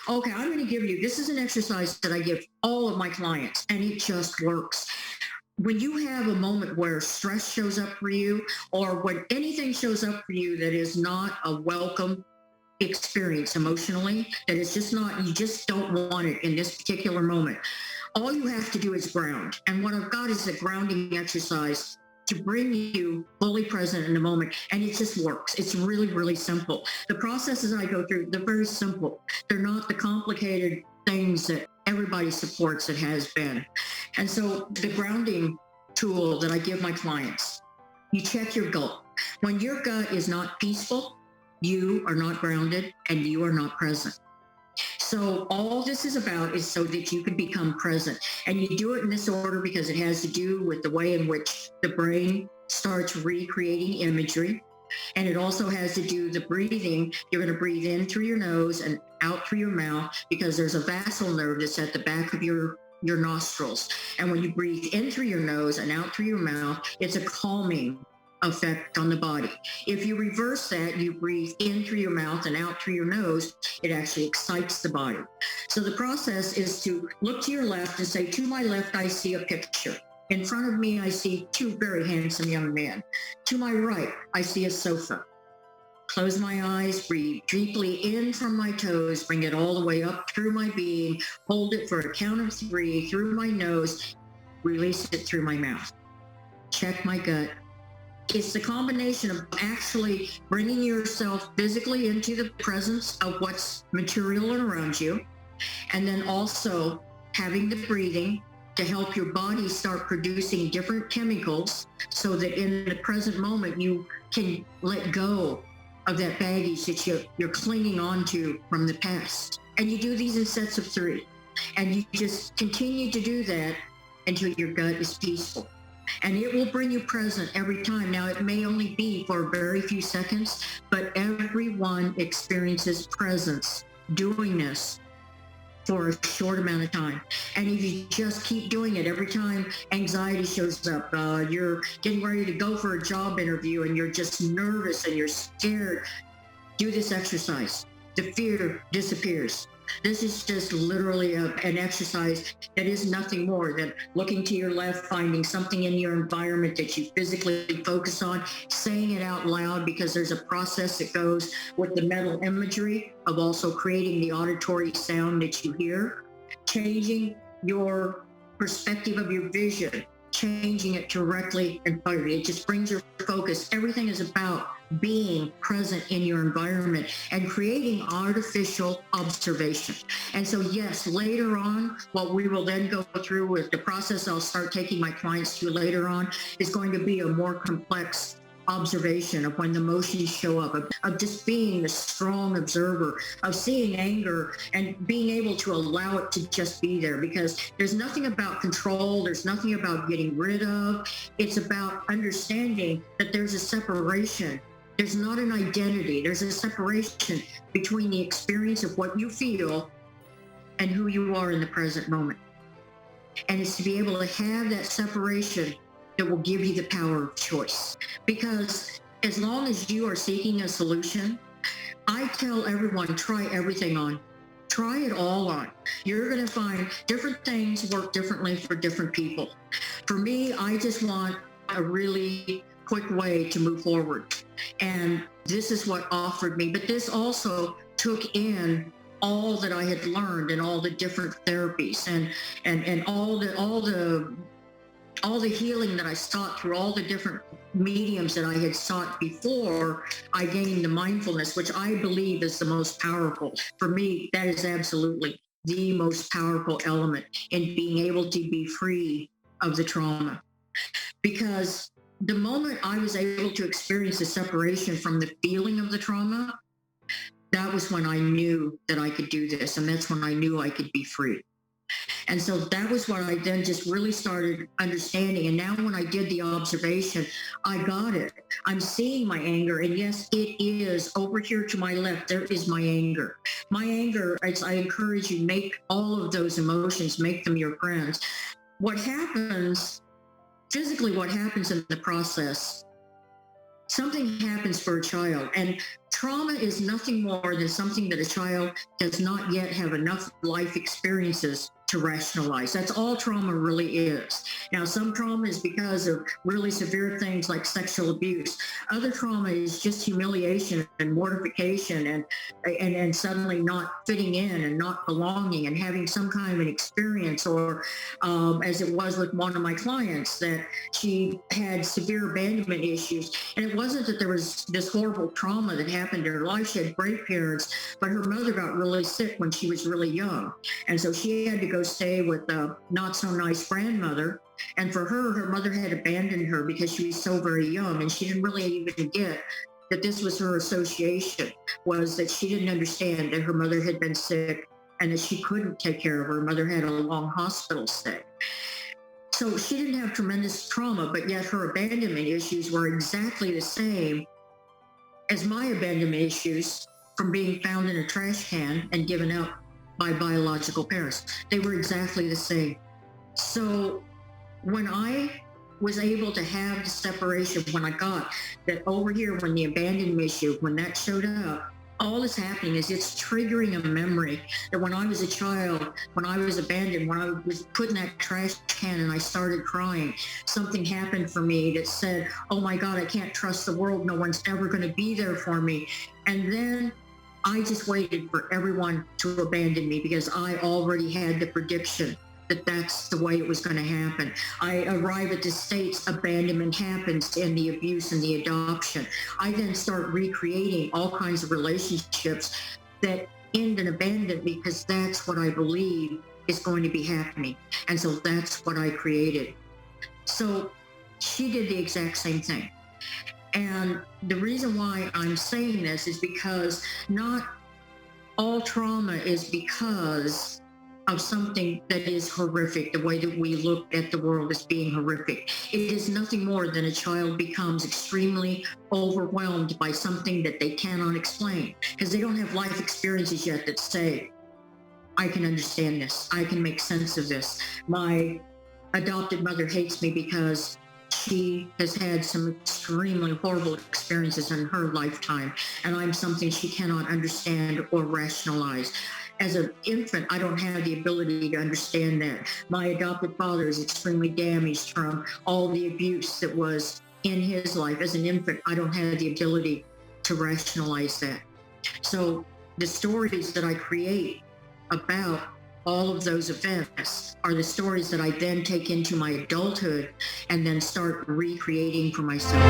Okay, I'm going to give you, this is an exercise that I give all of my clients, and it just works. When you have a moment where stress shows up for you, or when anything shows up for you that is not a welcome experience emotionally, that is just not, you just don't want it in this particular moment, all you have to do is ground. And what I've got is a grounding exercise to bring you fully present in the moment. And it just works. It's really, really simple. The processes I go through, they're very simple. They're not the complicated things that everybody supports it has been. And so the grounding tool that I give my clients, you check your gut. When your gut is not peaceful, you are not grounded and you are not present. So all this is about is so that you can become present. And you do it in this order because it has to do with the way in which the brain starts recreating imagery. And it also has to do the breathing. You're going to breathe in through your nose and out through your mouth, because there's a vagal nerve that's at the back of your nostrils. And when you breathe in through your nose and out through your mouth, it's a calming effect on the body. If you reverse that, you breathe in through your mouth and out through your nose, it actually excites the body. So the process is to look to your left and say, to my left, I see a picture. In front of me, I see two very handsome young men. To my right, I see a sofa. Close my eyes, breathe deeply in from my toes, bring it all the way up through my being, hold it for a count of 3 through my nose, release it through my mouth. Check my gut. It's the combination of actually bringing yourself physically into the presence of what's material and around you, and then also having the breathing to help your body start producing different chemicals so that in the present moment you can let go of that baggage that you're clinging on to from the past. And you do these in sets of 3. And you just continue to do that until your gut is peaceful. And it will bring you present every time. Now, it may only be for a very few seconds, but everyone experiences presence doing this for a short amount of time. And if you just keep doing it every time anxiety shows up, you're getting ready to go for a job interview and you're just nervous and you're scared, do this exercise. The fear disappears. This is just literally an exercise that is nothing more than looking to your left, finding something in your environment that you physically focus on, saying it out loud, because there's a process that goes with the mental imagery of also creating the auditory sound that you hear, changing your perspective of your vision, changing it directly in front of you. It just brings your focus. Everything is about being present in your environment and creating artificial observation. And so, yes, later on, what we will then go through with the process I'll start taking my clients through later on is going to be a more complex observation of when the emotions show up, of just being the strong observer, of seeing anger and being able to allow it to just be there, because there's nothing about control, there's nothing about getting rid of. It's about understanding that there's a separation. There's not an identity. There's a separation between the experience of what you feel and who you are in the present moment. And it's to be able to have that separation that will give you the power of choice. Because as long as you are seeking a solution, I tell everyone, try everything on. Try it all on. You're going to find different things work differently for different people. For me, I just want a really quick way to move forward. And this is what offered me. But this also took in all that I had learned and all the different therapies and all the healing that I sought through all the different mediums that I had sought before I gained the mindfulness, which I believe is the most powerful. For me, that is absolutely the most powerful element in being able to be free of the trauma. Because the moment I was able to experience the separation from the feeling of the trauma, that was when I knew that I could do this. And that's when I knew I could be free. And so that was what I then just really started understanding. And now when I did the observation, I got it. I'm seeing my anger. And yes, it is over here to my left. There is my anger. My anger, I encourage you, make all of those emotions, make them your friends. What happens, physically what happens in the process something happens for a child, and trauma is nothing more than something that a child does not yet have enough life experiences to rationalize. That's all trauma really is. Now, some trauma is because of really severe things like sexual abuse. Other trauma is just humiliation and mortification and suddenly not fitting in and not belonging and having some kind of an experience, or as it was with one of my clients, that she had severe abandonment issues. And it wasn't that there was this horrible trauma that happened in her life. She had great parents, but her mother got really sick when she was really young. And so she had to go stay with a not so nice grandmother. And for her, her mother had abandoned her because she was so very young, and she didn't really even get that this was her association, was that she didn't understand that her mother had been sick and that she couldn't take care of her. Her mother had a long hospital stay. So she didn't have tremendous trauma, but yet her abandonment issues were exactly the same as my abandonment issues from being found in a trash can and given up by biological parents. They were exactly the same. So when I was able to have the separation, when I got that over here, when the abandonment issue, when that showed up, all that's happening is it's triggering a memory that when I was a child, when I was abandoned, when I was put in that trash can and I started crying, something happened for me that said, oh my God, I can't trust the world. No one's ever going to be there for me. And then I just waited for everyone to abandon me because I already had the prediction that that's the way it was going to happen. I arrive at the States, abandonment happens in the abuse and the adoption. I then start recreating all kinds of relationships that end in abandonment because that's what I believe is going to be happening. And so that's what I created. So she did the exact same thing. And the reason why I'm saying this is because not all trauma is because of something that is horrific, the way that we look at the world as being horrific. It is nothing more than a child becomes extremely overwhelmed by something that they cannot explain because they don't have life experiences yet that say, I can understand this. I can make sense of this. My adopted mother hates me because she has had some extremely horrible experiences in her lifetime, and I'm something she cannot understand or rationalize. As an infant, I don't have the ability to understand that. My adopted father is extremely damaged from all the abuse that was in his life. As an infant, I don't have the ability to rationalize that. So the stories that I create about all of those events are the stories that I then take into my adulthood and then start recreating for myself.